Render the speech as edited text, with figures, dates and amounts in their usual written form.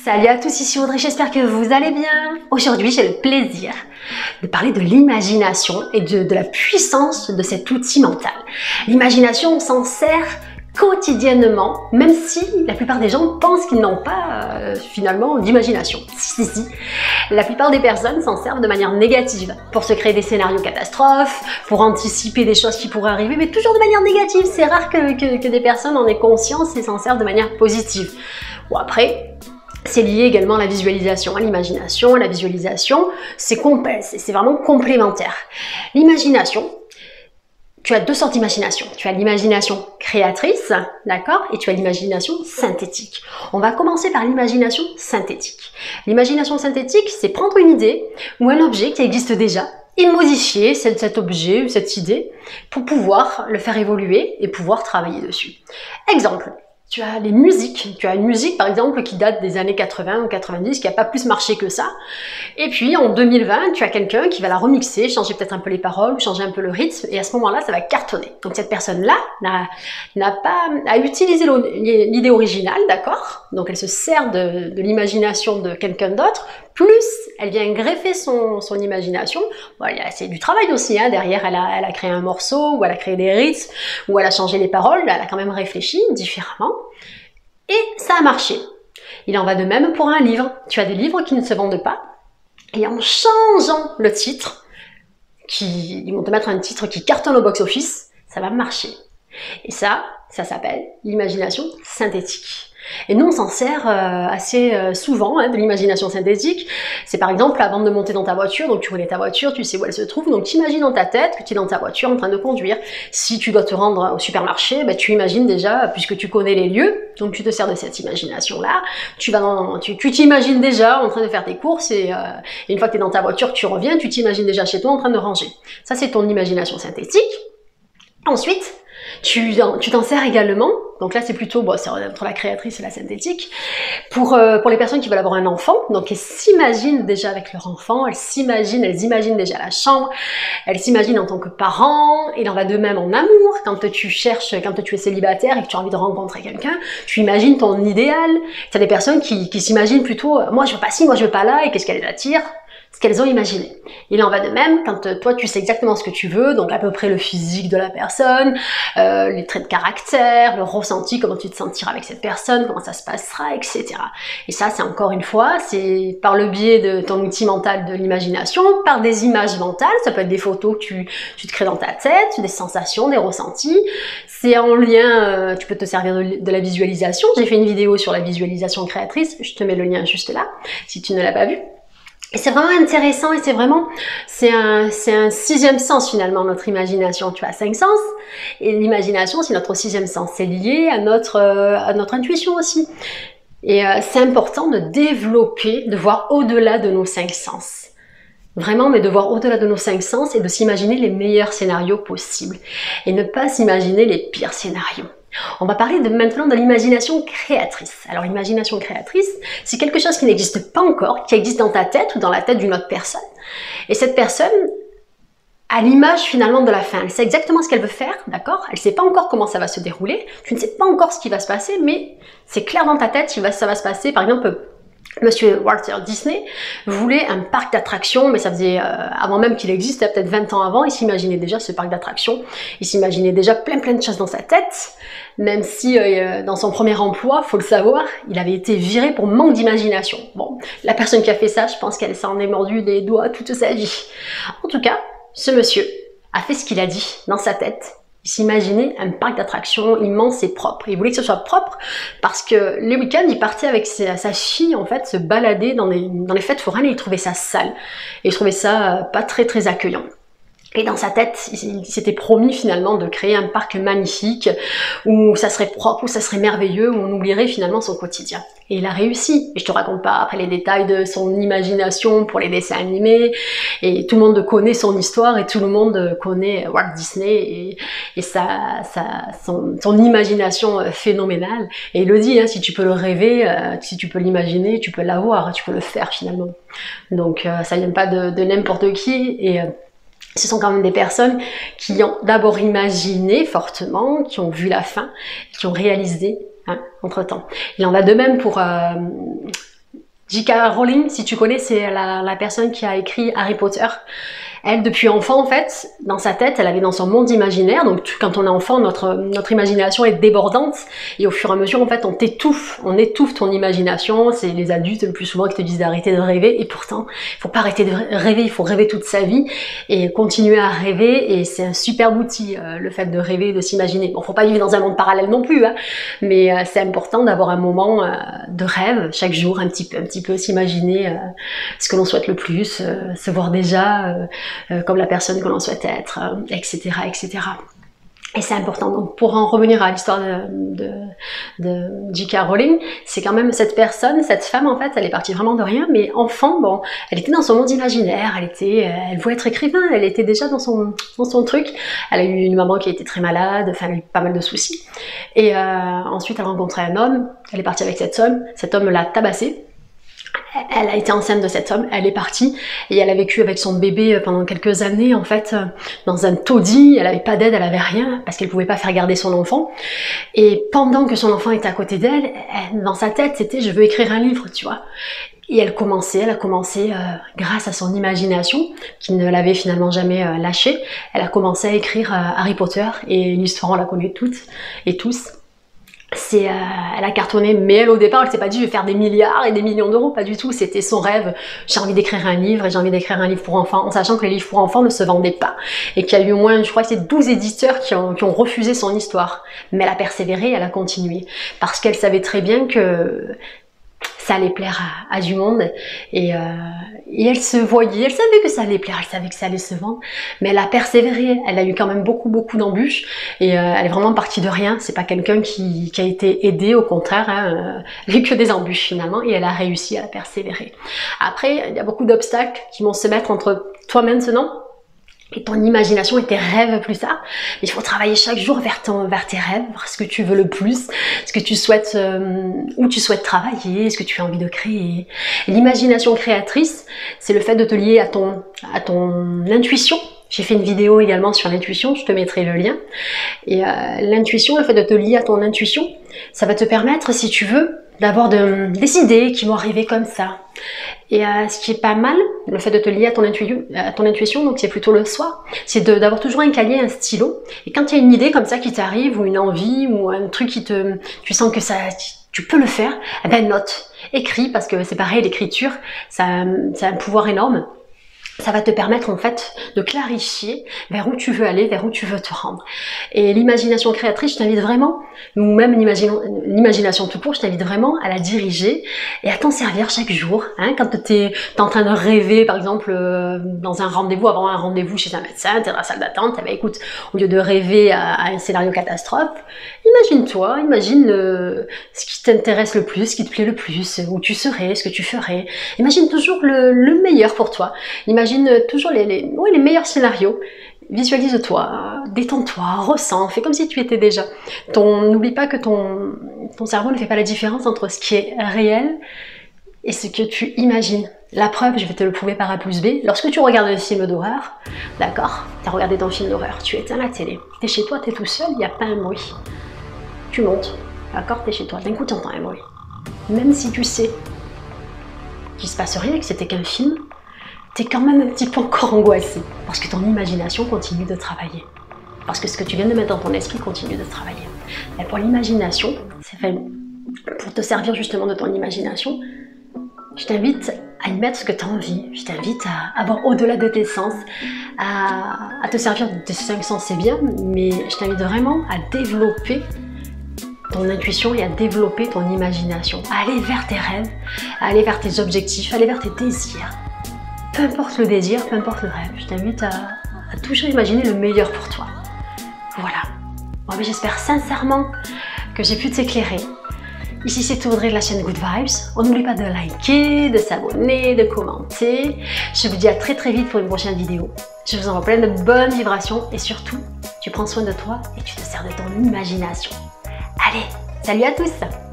Salut à tous, ici Audrey, j'espère que vous allez bien. Aujourd'hui, j'ai le plaisir de parler de l'imagination et de la puissance de cet outil mental. L'imagination, on s'en sert quotidiennement, même si la plupart des gens pensent qu'ils n'ont pas finalement d'imagination. Si. La plupart des personnes s'en servent de manière négative, pour se créer des scénarios catastrophes, pour anticiper des choses qui pourraient arriver, mais toujours de manière négative. C'est rare que des personnes en aient conscience et s'en servent de manière positive. Bon après, c'est lié également à la visualisation, à l'imagination, à la visualisation, c'est vraiment complémentaire. L'imagination, tu as deux sortes d'imagination. Tu as l'imagination créatrice, d'accord, et tu as l'imagination synthétique. On va commencer par l'imagination synthétique. L'imagination synthétique, c'est prendre une idée ou un objet qui existe déjà et modifier cet objet ou cette idée pour pouvoir le faire évoluer et pouvoir travailler dessus. Exemple. Tu as les musiques, tu as une musique par exemple qui date des années 80 ou 90, qui n'a pas plus marché que ça. Et puis en 2020, tu as quelqu'un qui va la remixer, changer peut-être un peu les paroles, changer un peu le rythme, et à ce moment-là, ça va cartonner. Donc cette personne-là a utilisé l'idée originale, d'accord? Donc elle se sert de l'imagination de quelqu'un d'autre, plus elle vient greffer son imagination. Bon, c'est du travail aussi, hein. Derrière elle a créé un morceau, ou elle a créé des rythmes, ou elle a changé les paroles, elle a quand même réfléchi différemment. Et ça a marché. Il en va de même pour un livre. Tu as des livres qui ne se vendent pas, et en changeant le titre, ils vont te mettre un titre qui cartonne au box-office, ça va marcher. Et ça s'appelle l'imagination synthétique. Et nous, on s'en sert assez souvent de l'imagination synthétique. C'est par exemple avant de monter dans ta voiture, donc tu connais ta voiture, tu sais où elle se trouve, donc tu imagines dans ta tête que tu es dans ta voiture en train de conduire. Si tu dois te rendre au supermarché, tu imagines déjà, puisque tu connais les lieux, donc tu te sers de cette imagination-là. Tu t'imagines déjà en train de faire tes courses et une fois que tu es dans ta voiture, tu reviens, tu t'imagines déjà chez toi en train de ranger. Ça, c'est ton imagination synthétique. Ensuite, tu t'en sers également, donc là c'est plutôt, c'est entre la créatrice et la synthétique, pour les personnes qui veulent avoir un enfant, donc elles s'imaginent déjà avec leur enfant, elles imaginent déjà la chambre, elles s'imaginent en tant que parents, il en va de même en amour, quand tu es célibataire et que tu as envie de rencontrer quelqu'un, tu imagines ton idéal. Tu as des personnes qui s'imaginent plutôt, moi je veux pas ci, moi je veux pas là, et qu'est-ce qu'elles attirent? Ce qu'elles ont imaginé. Il en va de même quand toi tu sais exactement ce que tu veux, donc à peu près le physique de la personne, les traits de caractère, le ressenti, comment tu te sentiras avec cette personne, comment ça se passera, etc. Et ça, c'est encore une fois, c'est par le biais de ton outil mental de l'imagination, par des images mentales, ça peut être des photos que tu te crées dans ta tête, des sensations, des ressentis. C'est en lien, tu peux te servir de la visualisation. J'ai fait une vidéo sur la visualisation créatrice, je te mets le lien juste là, si tu ne l'as pas vu. Et c'est vraiment intéressant et c'est un sixième sens finalement, notre imagination. Tu as 5 sens et l'imagination c'est notre sixième sens. C'est lié à notre intuition aussi. Et c'est important de développer, de voir au-delà de nos 5 sens. Vraiment, mais de voir au-delà de nos 5 sens et de s'imaginer les meilleurs scénarios possibles. Et ne pas s'imaginer les pires scénarios. On va parler maintenant de l'imagination créatrice. Alors l'imagination créatrice, c'est quelque chose qui n'existe pas encore, qui existe dans ta tête ou dans la tête d'une autre personne. Et cette personne a l'image finalement de la fin. Elle sait exactement ce qu'elle veut faire, d'accord? Elle ne sait pas encore comment ça va se dérouler, tu ne sais pas encore ce qui va se passer, mais c'est clair dans ta tête, ça va se passer. Par exemple, Monsieur Walter Disney voulait un parc d'attractions, mais ça faisait avant même qu'il existe, peut-être 20 ans avant, il s'imaginait déjà ce parc d'attractions, il s'imaginait déjà plein de choses dans sa tête, même si dans son premier emploi, faut le savoir, il avait été viré pour manque d'imagination. Bon, la personne qui a fait ça, je pense qu'elle s'en est mordu des doigts toute sa vie. En tout cas, ce monsieur a fait ce qu'il a dit dans sa tête. Il s'imaginait un parc d'attractions immense et propre. Il voulait que ce soit propre parce que les week-ends, il partait avec sa fille en fait se balader dans les fêtes foraines et il trouvait ça sale. Et il trouvait ça pas très accueillant. Et dans sa tête, il s'était promis finalement de créer un parc magnifique où ça serait propre, où ça serait merveilleux, où on oublierait finalement son quotidien. Et il a réussi. Et je te raconte pas après les détails de son imagination pour les dessins animés. Et tout le monde connaît son histoire et tout le monde connaît Walt Disney et son imagination phénoménale. Et il le dit, hein, si tu peux le rêver, si tu peux l'imaginer, tu peux l'avoir, tu peux le faire finalement. Donc ça vient pas de n'importe qui. Et ce sont quand même des personnes qui ont d'abord imaginé fortement, qui ont vu la fin, qui ont réalisé entre temps. Il en va de même pour J.K. Rowling, si tu connais, c'est la personne qui a écrit Harry Potter. Elle, depuis enfant, en fait, dans sa tête, elle avait dans son monde imaginaire. Donc, quand on est enfant, notre imagination est débordante. Et au fur et à mesure, en fait, on étouffe ton imagination. C'est les adultes, le plus souvent, qui te disent d'arrêter de rêver. Et pourtant, il faut pas arrêter de rêver. Il faut rêver toute sa vie et continuer à rêver. Et c'est un superbe outil, le fait de rêver, de s'imaginer. Bon, faut pas vivre dans un monde parallèle non plus, hein, mais c'est important d'avoir un moment de rêve chaque jour, un petit peu s'imaginer ce que l'on souhaite le plus, se voir déjà comme la personne que l'on souhaite être, etc., etc. Et c'est important. Donc, pour en revenir à l'histoire de J.K. Rowling, c'est quand même cette personne, cette femme, en fait, elle est partie vraiment de rien, mais enfant, bon, elle était dans son monde imaginaire, elle voulait être écrivain, elle était déjà dans son truc. Elle a eu une maman qui était très malade, enfin, elle a eu pas mal de soucis. Et ensuite, elle a rencontré un homme, elle est partie avec cet homme l'a tabassée. Elle a été enceinte de cet homme, elle est partie et elle a vécu avec son bébé pendant quelques années en fait dans un taudis, elle avait pas d'aide, elle avait rien parce qu'elle pouvait pas faire garder son enfant et pendant que son enfant était à côté d'elle, dans sa tête c'était je veux écrire un livre, tu vois. Et elle a commencé grâce à son imagination qui ne l'avait finalement jamais lâchée, elle a commencé à écrire Harry Potter et l'histoire on la connaît toutes et tous. Elle a cartonné, mais elle au départ elle s'est pas dit je vais faire des milliards et des millions d'euros, pas du tout, c'était son rêve, j'ai envie d'écrire un livre et j'ai envie d'écrire un livre pour enfants, en sachant que les livres pour enfants ne se vendaient pas et qu'il y a eu au moins, je crois que c'est 12 éditeurs qui ont refusé son histoire, mais elle a persévéré, elle a continué, parce qu'elle savait très bien que ça allait plaire à du monde et elle se voyait, elle savait que ça allait plaire, elle savait que ça allait se vendre, mais elle a persévéré, elle a eu quand même beaucoup d'embûches et elle est vraiment partie de rien, c'est pas quelqu'un qui a été aidé, au contraire, hein, elle a eu que des embûches finalement et elle a réussi, elle a persévéré. Après, il y a beaucoup d'obstacles qui vont se mettre entre toi maintenant et ton imagination et tes rêves plus tard. Il faut travailler chaque jour vers tes rêves, vers ce que tu veux le plus, ce que tu souhaites, où tu souhaites travailler, ce que tu as envie de créer. L'imagination créatrice, c'est le fait de te lier à ton intuition. J'ai fait une vidéo également sur l'intuition, je te mettrai le lien. Et l'intuition, le fait de te lier à ton intuition, ça va te permettre, si tu veux, d'avoir des idées qui vont arriver comme ça. Et ce qui est pas mal, le fait de te lier à ton intuition, donc c'est plutôt le soir, c'est d'avoir toujours un cahier, un stylo. Et quand il y a une idée comme ça qui t'arrive, ou une envie, ou un truc tu sens que tu peux le faire, eh ben note, écris, parce que c'est pareil, l'écriture, ça a un pouvoir énorme. Ça va te permettre en fait de clarifier vers où tu veux aller, vers où tu veux te rendre. Et l'imagination créatrice, je t'invite vraiment, ou même l'imagination tout court, je t'invite vraiment à la diriger et à t'en servir chaque jour. Hein, quand tu es en train de rêver, par exemple, dans un rendez-vous, avant un rendez-vous chez un médecin, tu es dans la salle d'attente, eh ben, écoute, au lieu de rêver à un scénario catastrophe, imagine-toi, imagine ce qui t'intéresse le plus, ce qui te plaît le plus, où tu serais, ce que tu ferais. Imagine toujours le meilleur pour toi. Imagine toujours les meilleurs scénarios. Visualise-toi, détends-toi, ressens, fais comme si tu étais déjà. N'oublie pas que ton cerveau ne fait pas la différence entre ce qui est réel et ce que tu imagines. La preuve, je vais te le prouver par A plus B. Lorsque tu regardes un film d'horreur, d'accord, tu as regardé ton film d'horreur, tu éteins la télé, tu es chez toi, tu es tout seul, il n'y a pas un bruit. Tu montes, d'accord, tu es chez toi, d'un coup tu entends un bruit. Même si tu sais qu'il ne se passe rien, que c'était qu'un film, t'es quand même un petit peu encore angoissé, parce que ton imagination continue de travailler. Parce que ce que tu viens de mettre dans ton esprit continue de travailler. Et pour l'imagination, pour te servir justement de ton imagination, je t'invite à y mettre ce que tu as envie. Je t'invite à avoir au-delà de tes sens, à te servir de tes 5 sens, c'est bien, mais je t'invite vraiment à développer ton intuition et à développer ton imagination, à aller vers tes rêves, à aller vers tes objectifs, à aller vers tes désirs. Peu importe le désir, peu importe le rêve, je t'invite à toujours imaginer le meilleur pour toi. Voilà. Bon, j'espère sincèrement que j'ai pu t'éclairer. Ici c'est Audrey de la chaîne Good Vibes. On n'oublie pas de liker, de s'abonner, de commenter. Je vous dis à très vite pour une prochaine vidéo. Je vous envoie plein de bonnes vibrations et surtout, tu prends soin de toi et tu te sers de ton imagination. Allez, salut à tous!